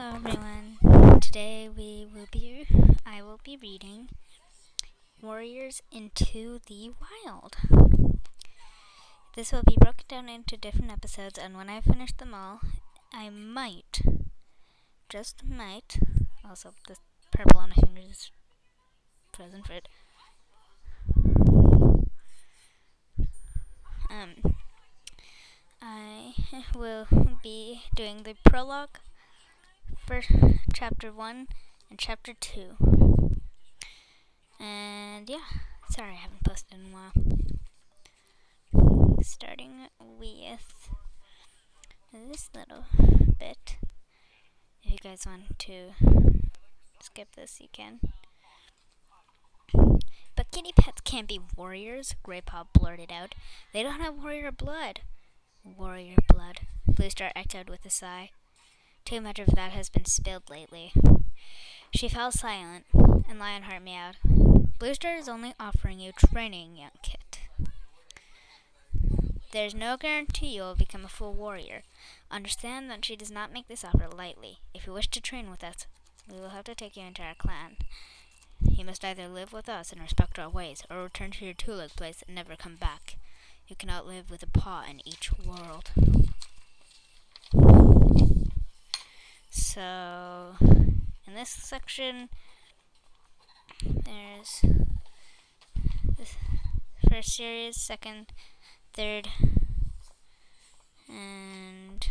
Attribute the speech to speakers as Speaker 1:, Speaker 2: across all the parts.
Speaker 1: Hello everyone. Today I will be reading Warriors into the Wild. This will be broken down into different episodes, and when I finish them all, I might, just might, also the purple on my fingers is frozen fruit. I will be doing the prologue for chapter 1 and chapter 2. And yeah, sorry I haven't posted in a while. Starting with this little bit. If you guys want to skip this, you can. But kitty pets can't be warriors, Greypaw blurted out. They don't have warrior blood. Warrior blood, Bluestar echoed with a sigh. Too much of that has been spilled lately. She fell silent, and Lionheart meowed. Bluestar is only offering you training, young kit. There's no guarantee you will become a full warrior. Understand that she does not make this offer lightly. If you wish to train with us, we will have to take you into our clan. You must either live with us and respect our ways, or return to your two-leg place and never come back. You cannot live with a paw in each world. So, in this section, there's the first series, second, third, and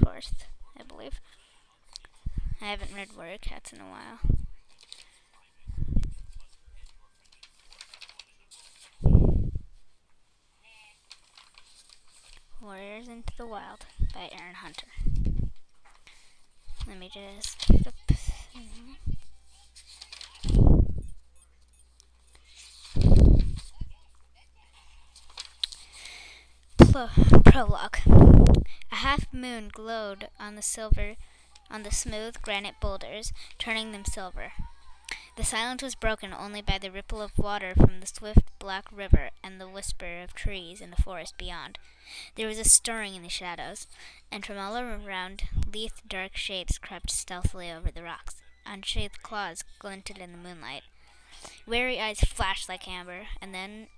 Speaker 1: fourth, I believe. I haven't read Warrior Cats in a while. Warriors into the Wild by Aaron Hunter. Let me just flip. Prologue. A half moon glowed on the smooth granite boulders, turning them silver. The silence was broken only by the ripple of water from the swift black river and the whisper of trees in the forest beyond. There was a stirring in the shadows, and from all around, lithe, dark shapes crept stealthily over the rocks. Unsheathed claws glinted in the moonlight. Wary eyes flashed like amber, and then,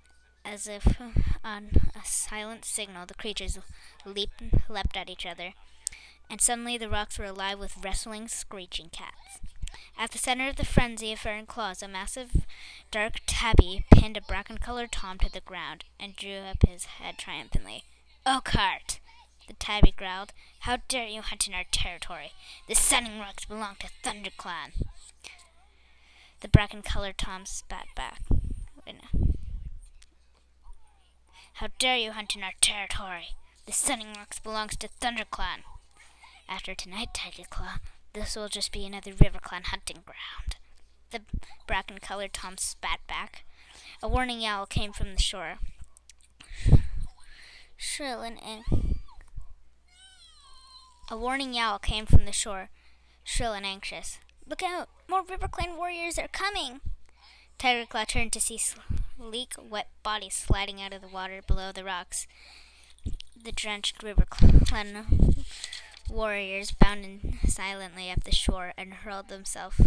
Speaker 1: as if on a silent signal, the creatures leapt at each other, and suddenly the rocks were alive with wrestling, screeching cats. At the center of the frenzy of fur and claws, a massive, dark tabby pinned a bracken-colored Tom to the ground and drew up his head triumphantly. "Oakheart!" the tabby growled. "How dare you hunt in our territory? The Sunning Rocks belong to ThunderClan." The bracken-colored Tom spat back. "How dare you hunt in our territory? The Sunning Rocks belongs to ThunderClan. After tonight, Tigerclaw, this will just be another RiverClan hunting ground." The bracken-colored Tom spat back. A warning yowl came from the shore. Shrill and anxious. "Look out! More RiverClan warriors are coming!" Tigerclaw turned to see sleek, wet bodies sliding out of the water below the rocks. The drenched RiverClan warriors bounded silently up the shore and hurled themselves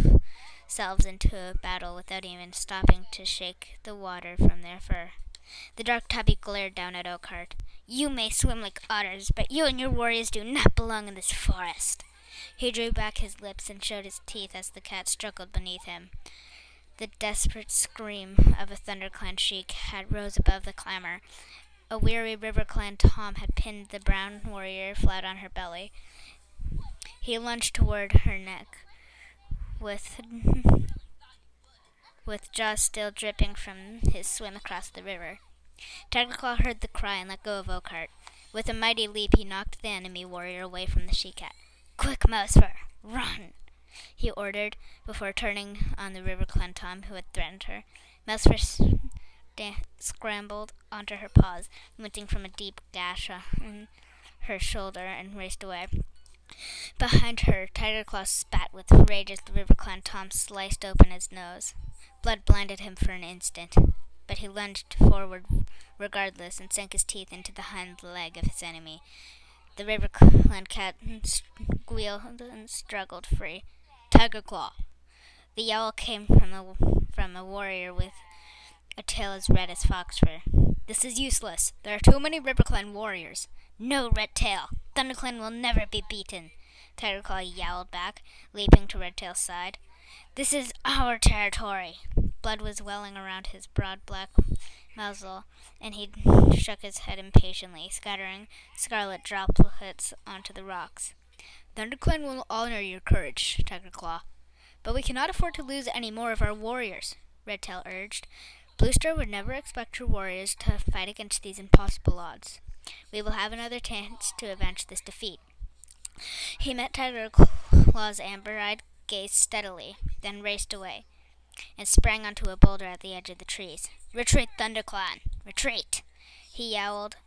Speaker 1: into a battle without even stopping to shake the water from their fur. The dark tabby glared down at Oakheart. "You may swim like otters, but you and your warriors do not belong in this forest." He drew back his lips and showed his teeth as the cat struggled beneath him. The desperate scream of a ThunderClan sheik had rose above the clamor. A weary RiverClan Tom had pinned the brown warrior flat on her belly. He lunged toward her neck, with jaws still dripping from his swim across the river. Tigerclaw heard the cry and let go of Oakheart. With a mighty leap, he knocked the enemy warrior away from the she-cat. "Quick, Mousefur, run!" he ordered, before turning on the RiverClan Tom who had threatened her. Mousefur scrambled onto her paws, emitting from a deep gash on her shoulder, and raced away. Behind her, Tigerclaw spat with rage as the RiverClan Tom sliced open his nose. Blood blinded him for an instant, but he lunged forward regardless and sank his teeth into the hind leg of his enemy. The Riverland cat squealed and struggled free. Tiger Claw! The yowl came from a warrior with a tail as red as fox fur. This is useless. There are too many RiverClan warriors. No, Red Tail. ThunderClan will never be beaten. Tiger Claw yowled back, leaping to Red Tail's side. This is our territory. Blood was welling around his broad black muzzle, and he shook his head impatiently, scattering scarlet droplets onto the rocks. ThunderClan will honor your courage, Tiger Claw. But we cannot afford to lose any more of our warriors, Red Tail urged. Bluestar would never expect your warriors to fight against these impossible odds. We will have another chance to avenge this defeat. He met Tiger Claw's amber-eyed gaze steadily, then raced away, and sprang onto a boulder at the edge of the trees. Retreat, ThunderClan! Retreat! He yowled.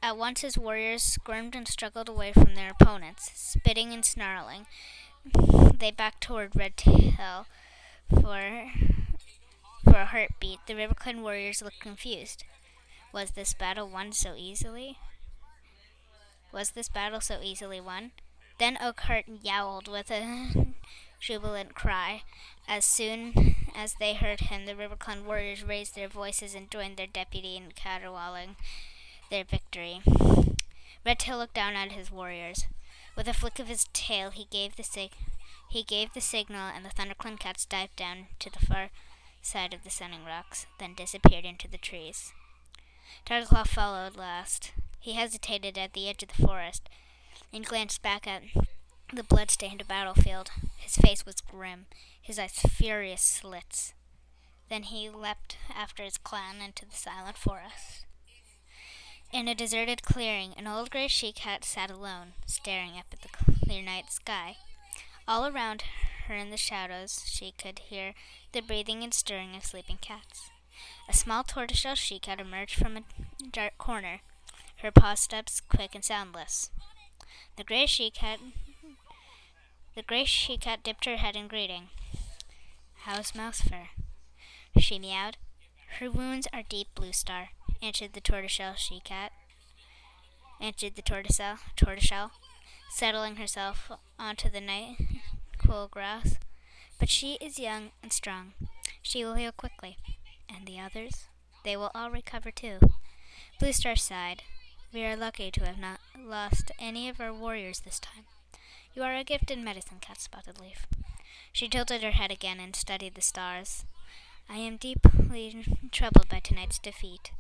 Speaker 1: At once his warriors squirmed and struggled away from their opponents, spitting and snarling. They backed toward Red Tail for a heartbeat. The RiverClan warriors looked confused. Was this battle so easily won? Then Oakhart yowled with a jubilant cry. As soon as they heard him, the RiverClan warriors raised their voices and joined their deputy in caterwauling their victory. Red Tail looked down at his warriors. With a flick of his tail, he gave the signal, and the ThunderClan cats dived down to the far side of the Sunning Rocks, then disappeared into the trees. Tiger Claw followed last. He hesitated at the edge of the forest and glanced back at the blood-stained battlefield. His face was grim, his eyes furious slits. Then he leapt after his clan into the silent forest. In a deserted clearing, an old gray she-cat sat alone, staring up at the clear night sky. All around her in the shadows, she could hear the breathing and stirring of sleeping cats. A small tortoiseshell she-cat emerged from a dark corner, her paw steps quick and soundless. The gray she-cat dipped her head in greeting. How's Mouse Fur? She meowed. Her wounds are deep, Bluestar, answered the tortoiseshell, settling herself onto the night cool grass. But she is young and strong. She will heal quickly. And the others? They will all recover too. Bluestar sighed. We are lucky to have not lost any of our warriors this time. You are a gifted medicine cat, Spotted Leaf. She tilted her head again and studied the stars. I am deeply troubled by tonight's defeat.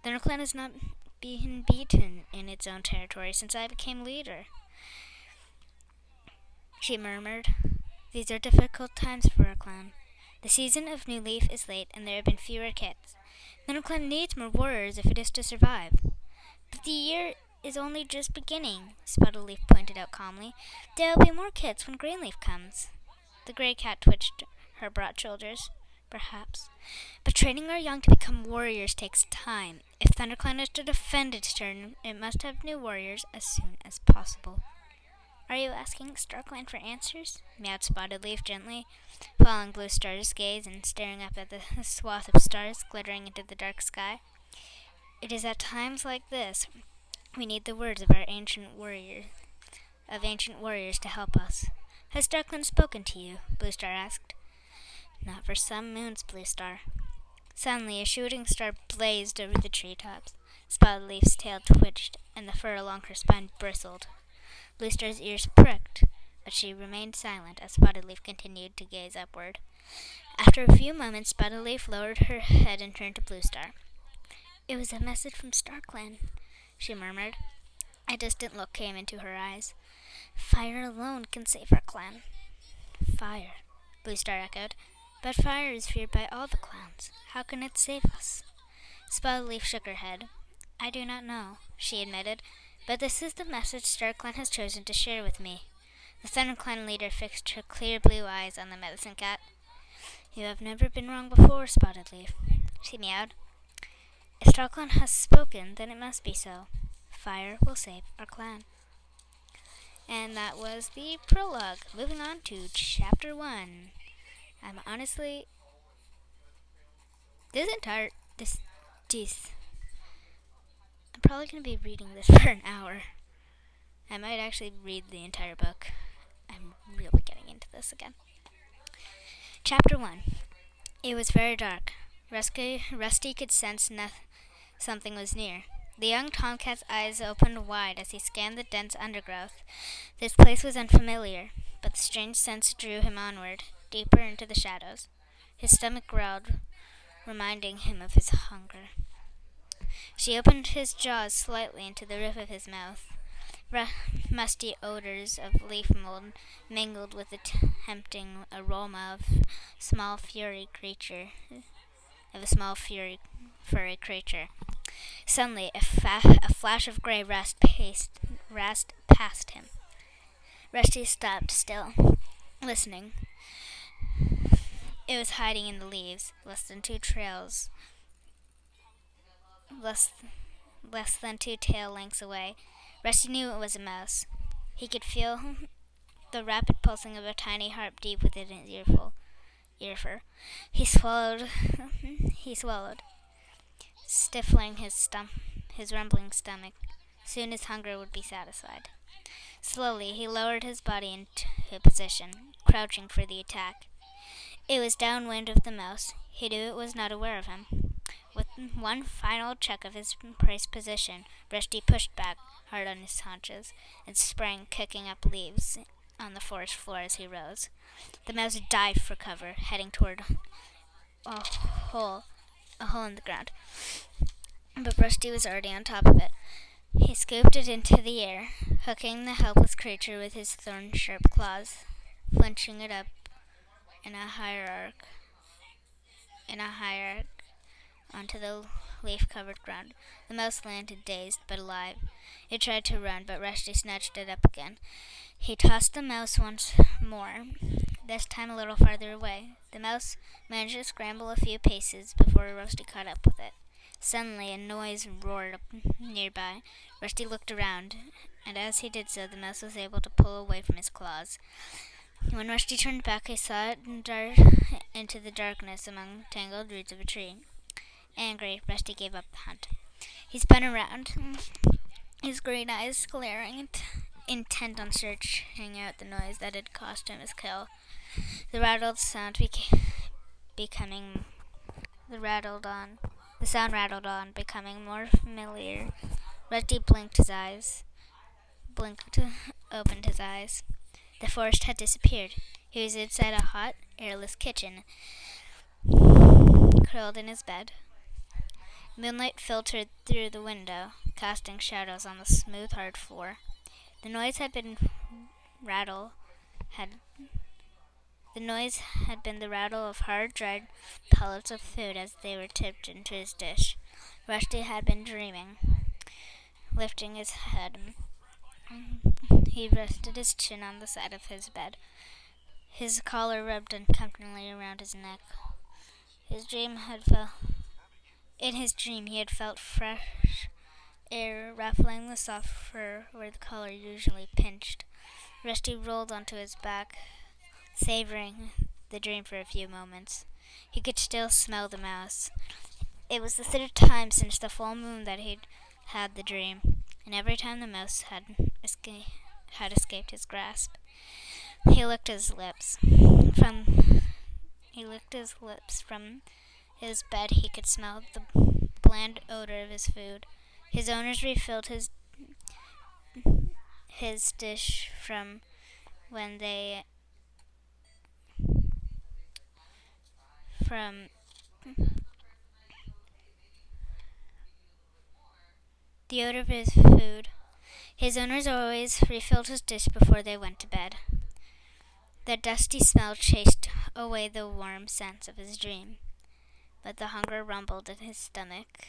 Speaker 1: ThunderClan has not been beaten in its own territory since I became leader, she murmured. These are difficult times for our clan. The season of New Leaf is late, and there have been fewer kits. ThunderClan needs more warriors if it is to survive. But the year is only just beginning, Spotted Leaf pointed out calmly. There will be more kits when Greenleaf comes. The gray cat twitched her broad shoulders. Perhaps. But training our young to become warriors takes time. If ThunderClan is to defend its turn, it must have new warriors as soon as possible. Are you asking StarClan for answers? Meowed Spotted Leaf gently, following Bluestar's gaze and staring up at the swath of stars glittering into the dark sky. It is at times like this we need the words of ancient warriors to help us. Has StarClan spoken to you? Bluestar asked. Not for some moons, Bluestar. Suddenly, a shooting star blazed over the treetops. Spotted Leaf's tail twitched, and the fur along her spine bristled. Bluestar's ears pricked, but she remained silent as Spotted Leaf continued to gaze upward. After a few moments, Spotted Leaf lowered her head and turned to Bluestar. It was a message from StarClan, she murmured. A distant look came into her eyes. Fire alone can save our clan. Fire, Bluestar echoed. But fire is feared by all the clans. How can it save us? Spotted Leaf shook her head. I do not know, she admitted, but this is the message StarClan has chosen to share with me. The ThunderClan leader fixed her clear blue eyes on the medicine cat. You have never been wrong before, Spotted Leaf, she meowed. If StarClan has spoken, then it must be so. Fire will save our clan. And that was the prologue. Moving on to Chapter 1. I'm honestly... I'm probably going to be reading this for an hour. I might actually read the entire book. I'm really getting into this again. Chapter 1. It was very dark. Rusty could sense something was near. The young tomcat's eyes opened wide as he scanned the dense undergrowth. This place was unfamiliar, but the strange sense drew him onward, deeper into the shadows. His stomach growled, reminding him of his hunger. She opened his jaws slightly into the roof of his mouth. Musty odors of leaf mold mingled with the tempting aroma of a small furry creature. Suddenly, a flash of gray rust past him. Rusty stopped still, listening. It was hiding in the leaves, less than two tail lengths away. Rusty knew it was a mouse. He could feel the rapid pulsing of a tiny heart deep within his earfur. He swallowed, stifling his rumbling stomach. Soon his hunger would be satisfied. Slowly, he lowered his body into position, crouching for the attack. It was downwind of the mouse. He knew it was not aware of him. With one final check of his prey's position, Rusty pushed back hard on his haunches and sprang, kicking up leaves on the forest floor as he rose. The mouse dived for cover, heading toward a hole in the ground. But Rusty was already on top of it. He scooped it into the air, hooking the helpless creature with his thorn-sharp claws, flinching it up in a higher arc onto the leaf-covered ground. The mouse landed dazed but alive. It tried to run, but Rusty snatched it up again. He tossed the mouse once more, this time a little farther away. The mouse managed to scramble a few paces before Rusty caught up with it. Suddenly, a noise roared up nearby. Rusty looked around, and as he did so, the mouse was able to pull away from his claws. When Rusty turned back, he saw it dart into the darkness among tangled roots of a tree. Angry, Rusty gave up the hunt. He spun around, his green eyes glaring, intent on searching out the noise that had cost him his kill. The sound rattled on, becoming more familiar. Rusty opened his eyes. The forest had disappeared. He was inside a hot, airless kitchen, curled in his bed. Moonlight filtered through the window, casting shadows on the smooth, hard floor. The noise had been the rattle of hard, dried pellets of food as they were tipped into his dish. Rusty had been dreaming. Lifting his head, he rested his chin on the side of his bed. His collar rubbed uncomfortably around his neck. In his dream, he had felt fresh air ruffling the soft fur where the collar usually pinched. Rusty rolled onto his back, savoring the dream for a few moments. He could still smell the mouse. It was the third time since the full moon that he'd had the dream, and every time the mouse had escaped his grasp. He licked his lips. From his bed, he could smell the bland odor of his food. His owners refilled his dish from the odor of his food. His owners always refilled his dish before they went to bed. The dusty smell chased away the warm sense of his dream, but the hunger rumbled in his stomach.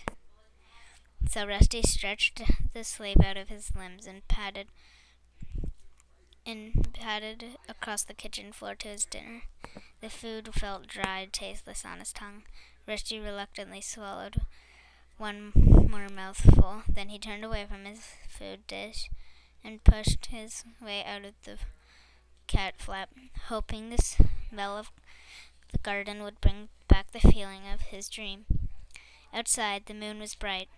Speaker 1: So Rusty stretched the sleep out of his limbs and padded across the kitchen floor to his dinner. The food felt dry, tasteless on his tongue. Rusty reluctantly swallowed one more mouthful. Then he turned away from his food dish and pushed his way out of the cat flap, hoping the smell of the garden would bring back the feeling of his dream. Outside, the moon was bright.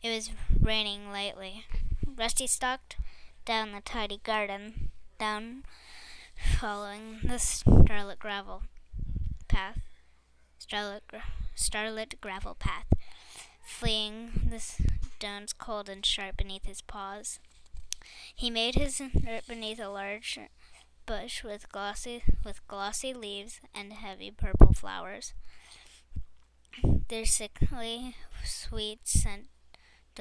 Speaker 1: It was raining lightly. Rusty stalked down the tidy garden, down following the starlit gravel path, starlit gravel path, fleeing the stones cold and sharp beneath his paws. He made his dirt beneath a large bush with glossy leaves and heavy purple flowers. Their sickly sweet scent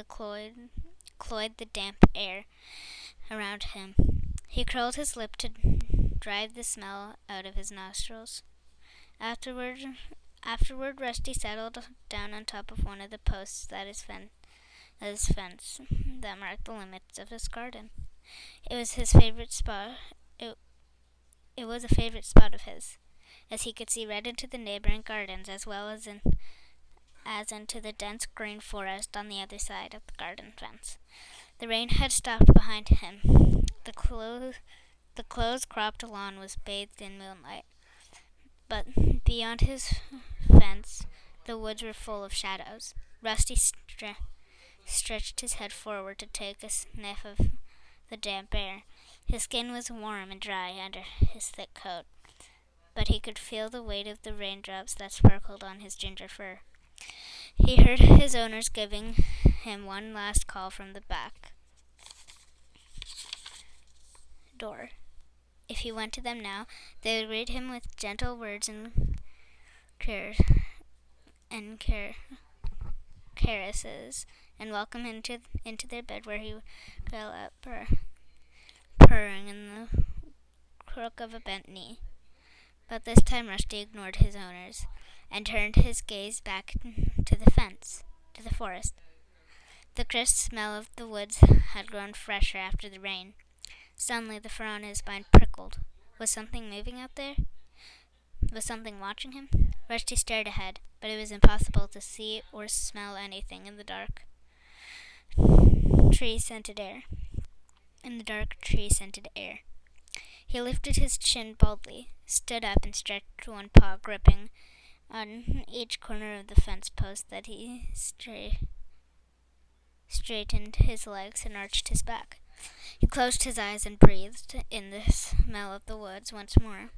Speaker 1: cloyed the damp air around him. He curled his lip to drive the smell out of his nostrils. Afterward, Rusty settled down on top of one of the posts that his fence that marked the limits of his garden. It was his favorite spot. It was a favorite spot of his, as he could see right into the neighboring gardens as well as into the dense green forest on the other side of the garden fence. The rain had stopped behind him. The close-cropped lawn was bathed in moonlight, but beyond his fence, the woods were full of shadows. Rusty stretched his head forward to take a sniff of the damp air. His skin was warm and dry under his thick coat, but he could feel the weight of the raindrops that sparkled on his ginger fur. He heard his owners giving him one last call from the back door. If he went to them now, they would greet him with gentle words and caresses, and welcome him into their bed, where he would curl up, purring in the crook of a bent knee. But this time Rusty ignored his owners and turned his gaze back to the fence, to the forest. The crisp smell of the woods had grown fresher after the rain. Suddenly the fur on his spine prickled. Was something moving out there? Was something watching him? Rusty stared ahead, but it was impossible to see or smell anything in the dark tree-scented air. He lifted his chin boldly, stood up, and stretched one paw, gripping on each corner of the fence post that he straightened his legs and arched his back. He closed his eyes and breathed in the smell of the woods once more.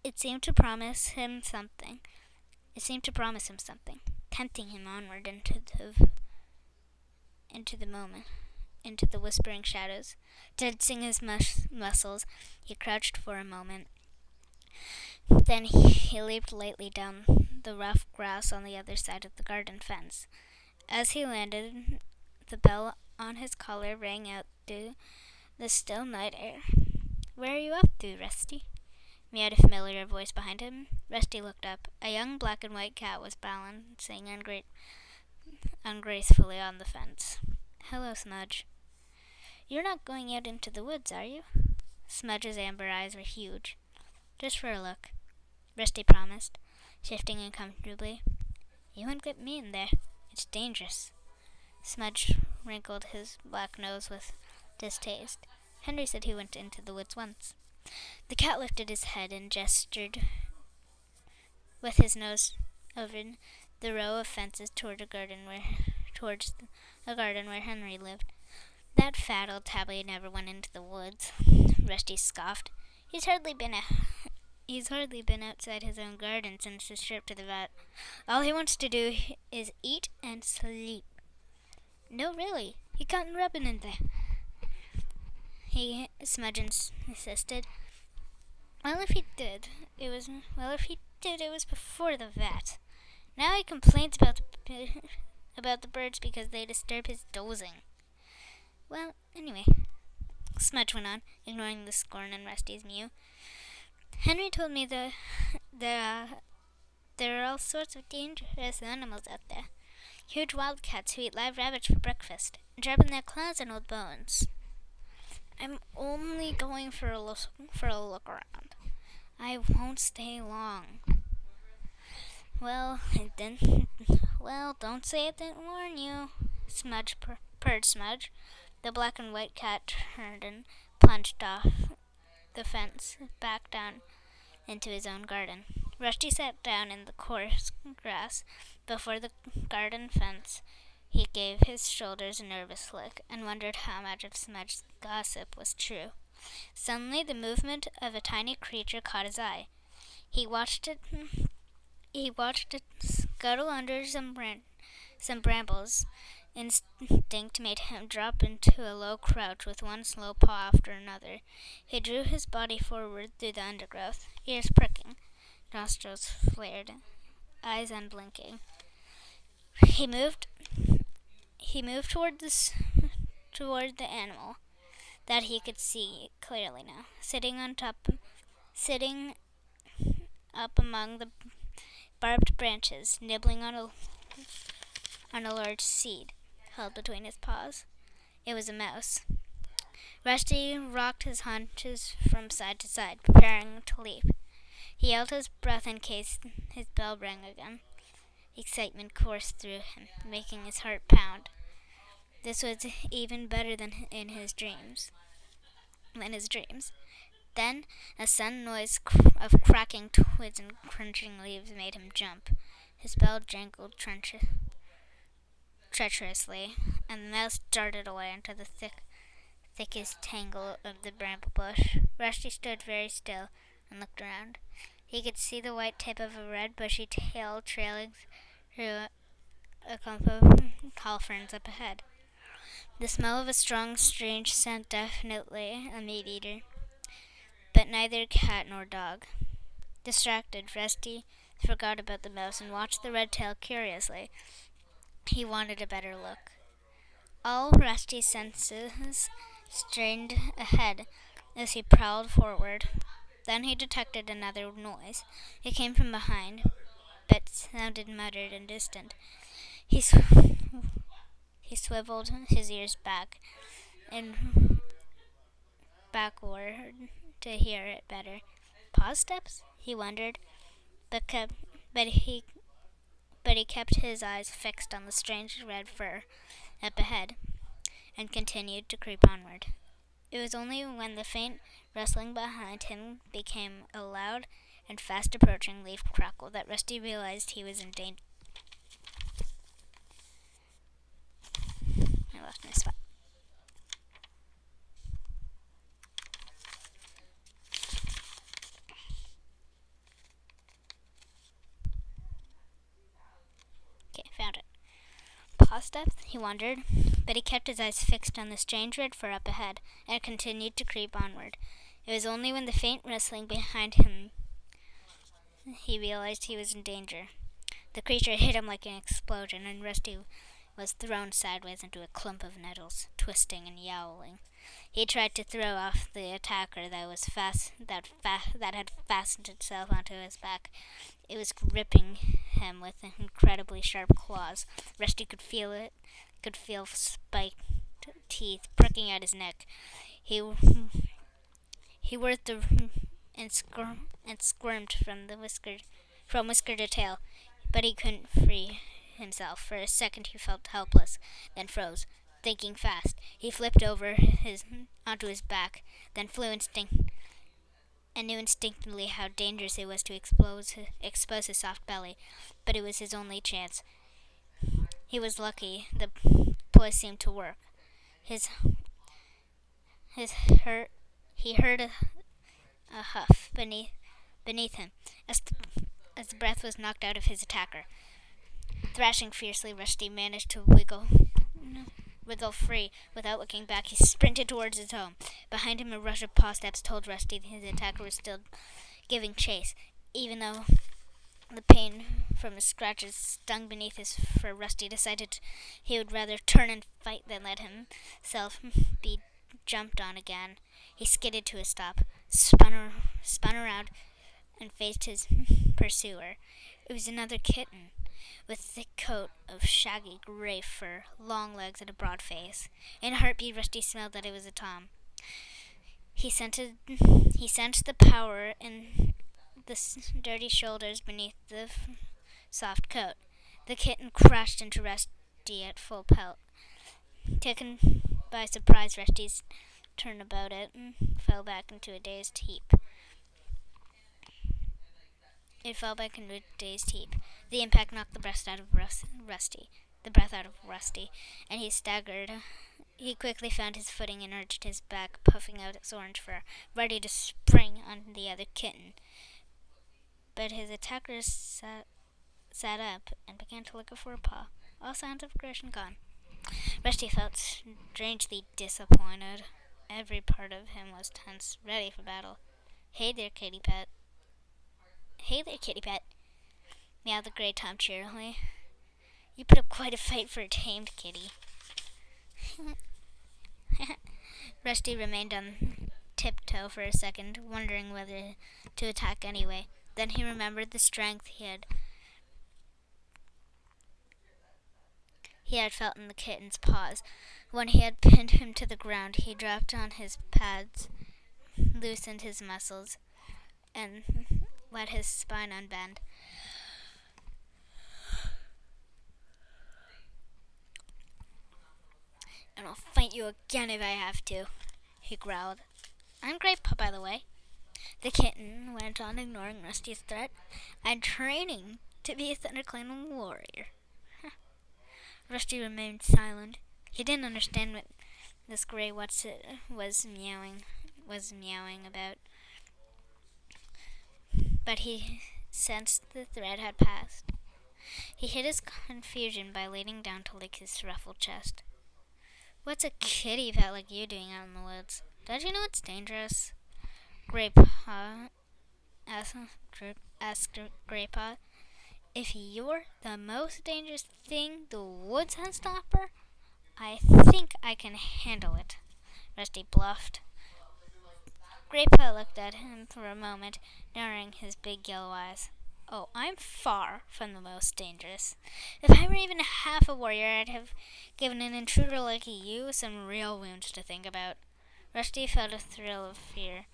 Speaker 1: It seemed to promise him something, tempting him onward into the whispering shadows. Tensing his muscles, he crouched for a moment. Then he leaped lightly down the rough grass on the other side of the garden fence. As he landed, the bell on his collar rang out through the still night air. "Where are you off to, Rusty?" meowed a familiar voice behind him. Rusty looked up. A young black and white cat was balancing ungracefully on the fence. "Hello, Smudge." "You're not going out into the woods, are you?" Smudge's amber eyes were huge. "Just for a look," Rusty promised, shifting uncomfortably. "You wouldn't get me in there. It's dangerous." Smudge wrinkled his black nose with distaste. "Henry said he went into the woods once." The cat lifted his head and gestured with his nose over the row of fences towards a garden where Henry lived. "That fat old tabby never went into the woods," Rusty scoffed. He's hardly been outside his own garden since his trip to the vet. All he wants to do is eat and sleep." "No, really. He can't rubbing in there," Smudge insisted. If he did, it was before the vet. Now he complains about the birds because they disturb his dozing." "Well, anyway," Smudge went on, ignoring the scorn in Rusty's mew, "Henry told me that there are all sorts of dangerous animals out there. Huge wildcats who eat live rabbits for breakfast and sharpen their claws on old bones." "I'm only going for a look around. I won't stay long." Well, don't say it didn't warn you," purred Smudge. The black and white cat turned and plunged off the fence, back down into his own garden. Rusty sat down in the coarse grass Before the garden fence, he gave his shoulders a nervous lick and wondered how much of Smudge's gossip was true. Suddenly, the movement of a tiny creature caught his eye. He watched it scuttle under some brambles. Instinct made him drop into a low crouch with one slow paw after another. He drew his body forward through the undergrowth, ears pricking, nostrils flared, eyes unblinking. He moved toward the animal that he could see clearly now, sitting up among the barbed branches, nibbling on a large seed held between his paws. It was a mouse. Rusty rocked his haunches from side to side, preparing to leap. He held his breath in case his bell rang again. Excitement coursed through him, making his heart pound. This was even better than his dreams. Then a sudden noise of cracking twigs and crunching leaves made him jump. His bell jangled treacherously, and the mouse darted away into the thickest tangle of the bramble bush. Rusty stood very still and looked around. He could see the white tip of a red bushy tail trailing through a clump of tall ferns up ahead. The smell of a strong, strange scent, definitely a meat eater, but neither cat nor dog. Distracted, Rusty forgot about the mouse and watched the red tail curiously. He wanted a better look. All Rusty's senses strained ahead as he prowled forward. Then he detected another noise. It came from behind, but sounded muttered and distant. He swiveled his ears backward to hear it better. Paw steps? He wondered, but he kept his eyes fixed on the strange red fur up ahead and continued to creep onward. It was only when the faint rustling behind him became a loud and fast approaching leaf crackle that Rusty realized he was in danger. I lost my spot. Okay, found it. Paw steps? He wondered, but he kept his eyes fixed on the strange red fur up ahead and continued to creep onward. It was only when the faint rustling behind him he realized he was in danger. The creature hit him like an explosion, and Rusty was thrown sideways into a clump of nettles, twisting and yowling. He tried to throw off the attacker that had fastened itself onto his back. It was gripping him with incredibly sharp claws. Rusty could feel spiked teeth pricking at his neck. He whirred and squirmed from whisker to tail, but he couldn't free himself. For a second he felt helpless, then froze. Thinking fast, he flipped over onto his back, then and knew instinctively how dangerous it was to expose his soft belly, but it was his only chance. He was lucky the ploy seemed to work. He heard a huff beneath him as the breath was knocked out of his attacker. Thrashing fiercely, Rusty managed to wiggle free. Without looking back, he sprinted towards his home. Behind him, a rush of paw steps told Rusty his attacker was still giving chase. Even though the pain from his scratches stung beneath his fur, Rusty decided he would rather turn and fight than let himself be jumped on again. He skidded to a stop, spun around, and faced his pursuer. It was another kitten, with a thick coat of shaggy gray fur, long legs, and a broad face. In a heartbeat, Rusty smelled that it was a tom. He sensed the power in the dirty shoulders beneath the soft coat. The kitten crashed into Rusty at full pelt. Taken by surprise, Rusty turned about it and fell back into a dazed heap. The impact knocked the breath out of Rusty, and he staggered. He quickly found his footing and urged his back, puffing out his orange fur, ready to spring on the other kitten. But his attacker sat up and began to lick a forepaw. All signs of aggression gone. Rusty felt strangely disappointed. Every part of him was tense, ready for battle. Hey there, kitty pet. Hey there, kitty pet, meowed the gray Tom cheerily. You put up quite a fight for a tamed kitty. Rusty remained on tiptoe for a second, wondering whether to attack anyway. Then he remembered the strength he had felt in the kitten's paws. When he had pinned him to the ground, he dropped on his pads, loosened his muscles, and let his spine unbend. And I'll fight you again if I have to, he growled. I'm Grandpa, by the way. The kitten went on, ignoring Rusty's threat. I'm training to be a ThunderClan warrior. Rusty remained silent. He didn't understand what this gray what's-it was meowing about. But he sensed the threat had passed. He hid his confusion by leaning down to lick his ruffled chest. What's a kitty pet like you doing out in the woods? Don't you know it's dangerous? Graypaw asked Graypaw. If you're the most dangerous thing the woods has to offer, I think I can handle it, Rusty bluffed. Graypaw looked at him for a moment, narrowing his big yellow eyes. Oh, I'm far from the most dangerous. If I were even half a warrior, I'd have given an intruder like you some real wounds to think about. Rusty felt a thrill of fear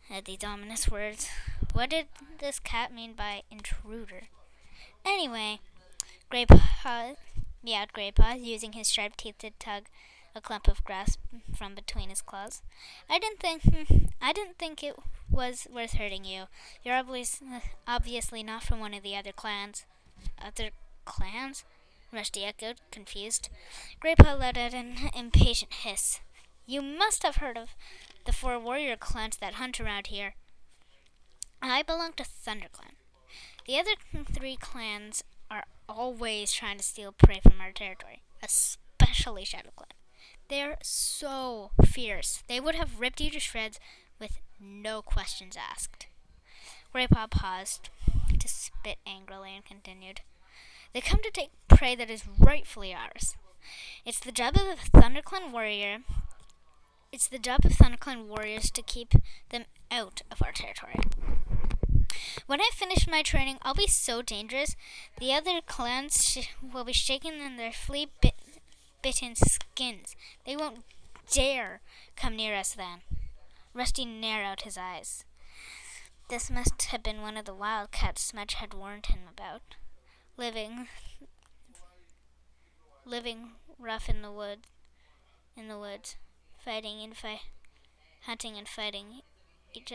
Speaker 1: at these ominous words. What did this cat mean by intruder? Anyway, meowed Graypaw, using his sharp teeth to tug a clump of grass from between his claws. I didn't think it was worth hurting you. You're obviously not from one of the other clans. Other clans? Rusty echoed, confused. Graypaw let out an impatient hiss. You must have heard of the 4 warrior clans that hunt around here. I belong to ThunderClan. The other 3 clans are always trying to steal prey from our territory, especially ShadowClan. They're so fierce. They would have ripped you to shreds with no questions asked. Graypaw paused to spit angrily and continued. They come to take prey that is rightfully ours. It's the job of ThunderClan warriors to keep them out of our territory. When I finish my training, I'll be so dangerous, the other clans will be shaken in their flea-bitten skins. They won't dare come near us then. Rusty narrowed his eyes. This must have been one of the wildcats Smudge had warned him about. Living rough in the woods, hunting and fighting each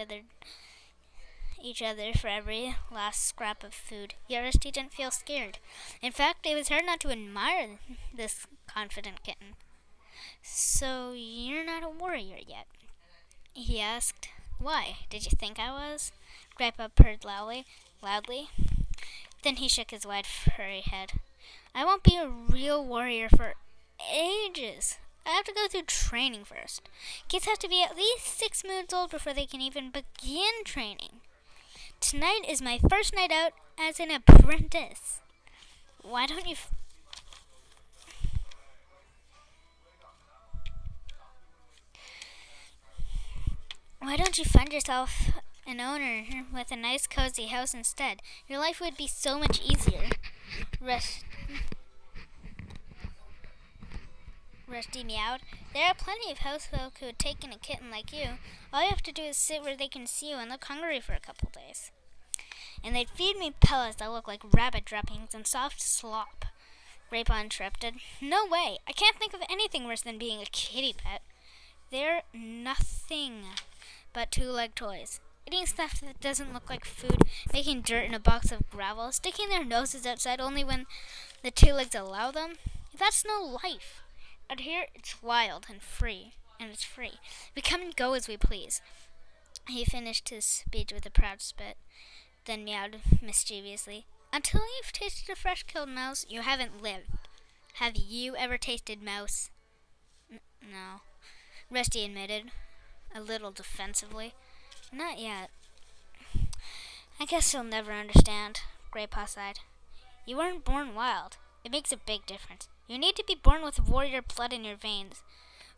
Speaker 1: other for every last scrap of food. Yet Rusty didn't feel scared. In fact, it was hard not to admire this confident kitten. So you're not a warrior yet? He asked. Why? Did you think I was? Grandpa purred loudly. Then he shook his wide furry head. I won't be a real warrior for ages. I have to go through training first. Kids have to be at least 6 months old before they can even begin training. Tonight is my first night out as an apprentice. Why don't you find yourself an owner with a nice cozy house instead? Your life would be so much easier. Rusty meowed. There are plenty of housefolk who would take in a kitten like you. All you have to do is sit where they can see you and look hungry for a couple days. And they'd feed me pellets that look like rabbit droppings and soft slop. Graypaw interrupted. No way. I can't think of anything worse than being a kitty pet. They're nothing but 2-legged toys. eating stuff that doesn't look like food, making dirt in a box of gravel, sticking their noses outside only when the two legs allow them. That's no life. Out here, it's wild and free, and it's free. We come and go as we please. He finished his speech with a proud spit, then meowed mischievously. Until you've tasted a fresh-killed mouse, you haven't lived. Have you ever tasted mouse? No, Rusty admitted, a little defensively. Not yet. I guess you'll never understand, Graypaw sighed. You weren't born wild. It makes a big difference. You need to be born with warrior blood in your veins,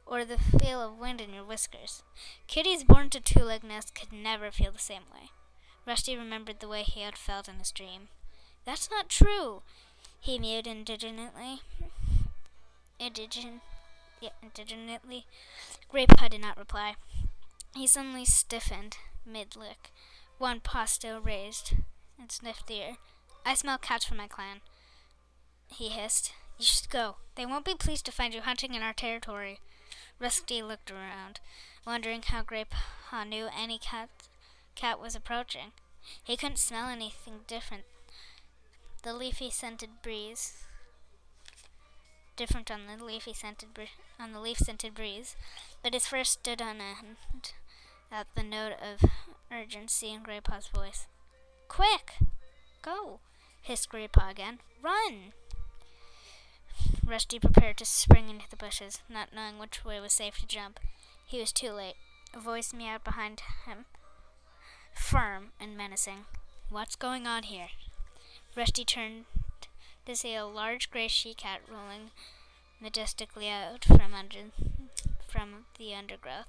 Speaker 1: or the feel of wind in your whiskers. Kitties born to two-leg nests could never feel the same way. Rusty remembered the way he had felt in his dream. That's not true, he mewed indignantly. Indignantly. Graypaw did not reply. He suddenly stiffened mid-lick, one paw still raised, and sniffed the air. I smell cats from my clan, he hissed. You should go. They won't be pleased to find you hunting in our territory. Rusty looked around, wondering how Graypaw knew any cat was approaching. He couldn't smell anything different. The leaf-scented breeze, but his fur stood on end at the note of urgency in Graypaw's voice. Quick! Go! Hissed Graypaw again. Run! Rusty prepared to spring into the bushes, not knowing which way was safe to jump. He was too late. A voice meowed behind him, firm and menacing. What's going on here? Rusty turned to see a large gray she-cat rolling majestically out from the undergrowth.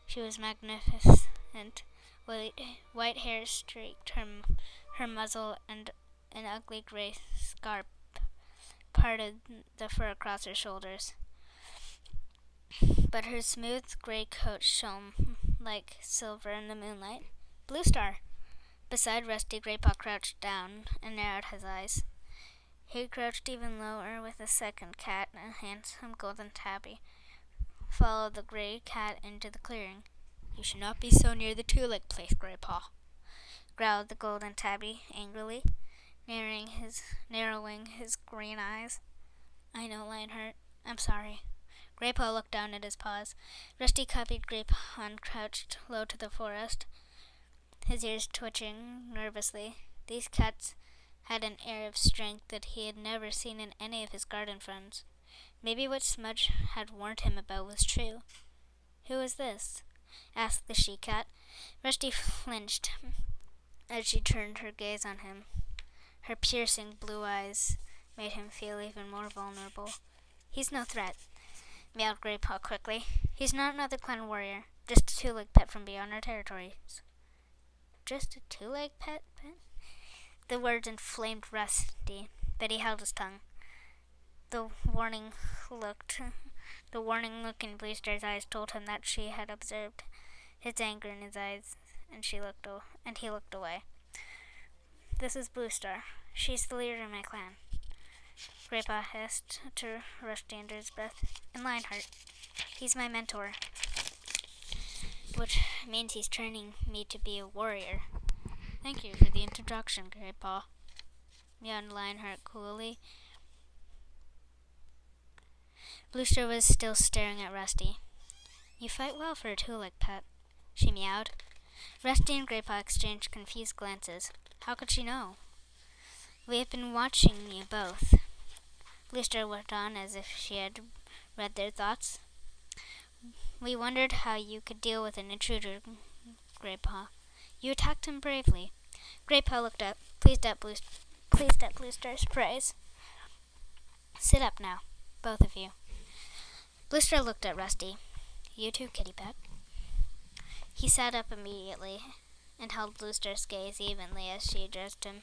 Speaker 1: She was magnificent. White hair streaked her muzzle, and an ugly gray scarf parted the fur across her shoulders. But her smooth gray coat shone like silver in the moonlight. Blue Star! Beside Rusty, Graypaw crouched down and narrowed his eyes. He crouched even lower with a second cat, a handsome golden tabby. Followed the gray cat into the clearing. You should not be so near the two-leg place, Graypaw, growled the golden tabby angrily, narrowing his green eyes. I know, Lionheart. I'm sorry. Graypaw looked down at his paws. Rusty copied Graypaw and crouched low to the forest, his ears twitching nervously. These cats had an air of strength that he had never seen in any of his garden friends. Maybe what Smudge had warned him about was true. Who is this? Asked the she-cat. Rusty flinched as she turned her gaze on him. Her piercing blue eyes made him feel even more vulnerable. He's no threat, meowed Graypaw quickly. He's not another clan warrior, just a two-leg pet from beyond our territories. Just a two-leg pet? The words inflamed Rusty, but he held his tongue. The warning look in Blue Star's eyes told him that she had observed his anger in his eyes, and he looked away. This is Blue Star. She's the leader of my clan. Graypaw hissed to Rusty under his breath. And Lionheart. He's my mentor, which means he's training me to be a warrior. Thank you for the introduction, Graypaw, meowed Lionheart coolly. Blue Star was still staring at Rusty. You fight well for a two-leg pet, she meowed. Rusty and Graypaw exchanged confused glances. How could she know? We have been watching you both, Blue Star went on as if she had read their thoughts. We wondered how you could deal with an intruder, Graypaw. You attacked him bravely. Graypaw looked up, pleased at Blue Star's praise. Sit up now, both of you. Blue Star looked at Rusty. You too, Kitty Pet. He sat up immediately and held Blue Star's gaze evenly as she addressed him.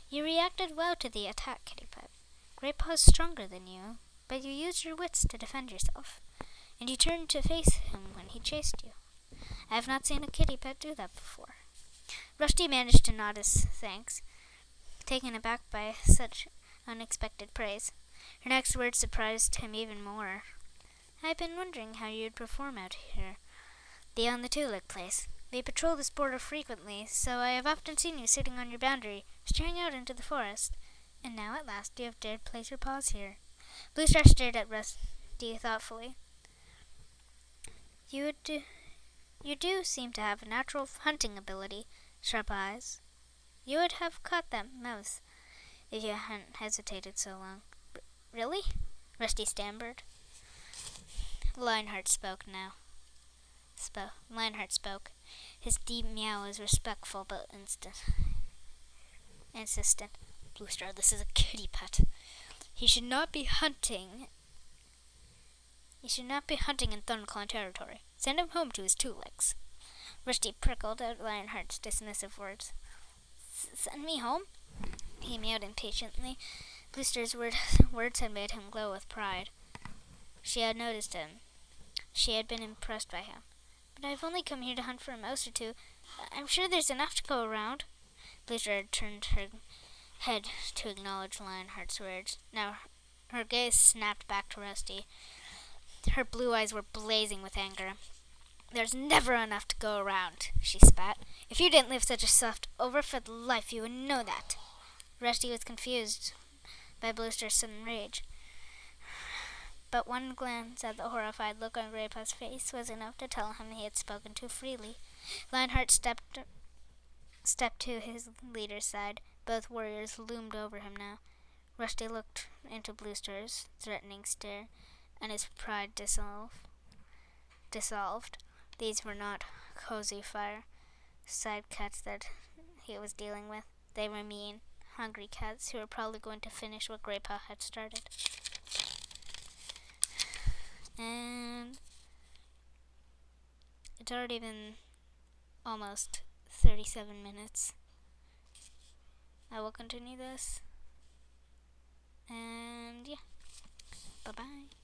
Speaker 1: You reacted well to the attack, Kitty Pet. Graypaw is stronger than you, but you used your wits to defend yourself, and you turned to face him when he chased you. I have not seen a kitty pet do that before. Rusty managed to nod his thanks, taken aback by such unexpected praise. Her next words surprised him even more. I've been wondering how you'd perform out here, beyond the two-leg place. We patrol this border frequently, so I have often seen you sitting on your boundary, staring out into the forest. And now at last you have dared place your paws here. Blue Star stared at Rusty thoughtfully. You do seem to have a natural hunting ability, sharp eyes. You would have caught that mouse if you hadn't hesitated so long. Really? Rusty stammered. Lionheart spoke now. Lionheart spoke. His deep meow was respectful but insistent. Blue Star, this is a kitty pet. He should not be hunting in Thunderclaw territory. Send him home to his two legs. Rusty prickled at Lionheart's dismissive words. Send me home? He meowed impatiently. Blue Star's words had made him glow with pride. She had noticed him. She had been impressed by him. But I've only come here to hunt for a mouse or two. I'm sure there's enough to go around. Blue Star had turned her head to acknowledge Lionheart's words. Now her gaze snapped back to Rusty. Her blue eyes were blazing with anger. There's never enough to go around, she spat. If you didn't live such a soft, overfed life, you would know that. Rusty was confused by Blue Star's sudden rage. But one glance at the horrified look on Graypaw's face was enough to tell him he had spoken too freely. Lionheart stepped to his leader's side. Both warriors loomed over him now. Rusty looked into Blue Star's threatening stare, and his pride dissolved. These were not cozy fireside cats that he was dealing with. They were mean, hungry cats who were probably going to finish what Graypaw had started. And it's already been almost 37 minutes. I will continue this. And yeah. Bye-bye.